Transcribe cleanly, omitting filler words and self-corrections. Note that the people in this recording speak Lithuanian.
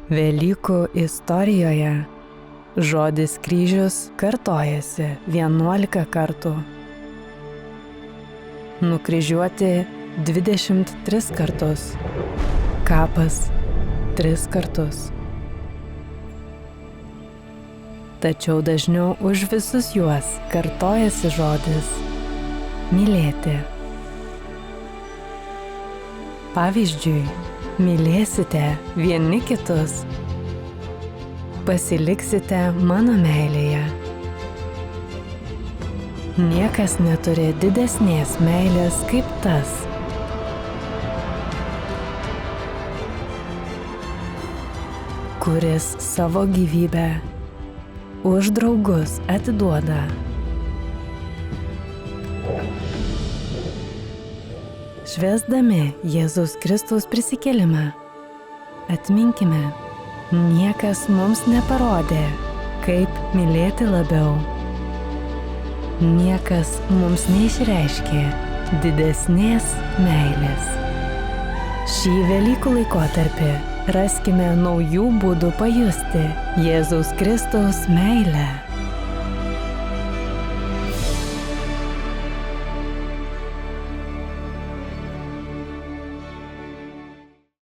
Velykų istorijoje žodis kryžius kartojasi 11 kartų. Nukryžiuoti 23 kartus. Kapas 3 kartus. Tačiau dažniau už visus juos kartojasi žodis mylėti. Pavyzdžiui, mylėsite vieni kitus. Pasiliksite mano meilėje. Niekas neturi didesnės meilės kaip tas, kuris savo gyvybę už draugus atiduoda. Švęsdami Jėzaus Kristaus prisikėlimą, atminkime, niekas mums neparodė, kaip mylėti labiau. Niekas mums neišreiškė didesnės meilės. Šį Velykų laikotarpį raskime naujų būdų pajusti Jėzaus Kristaus meilę.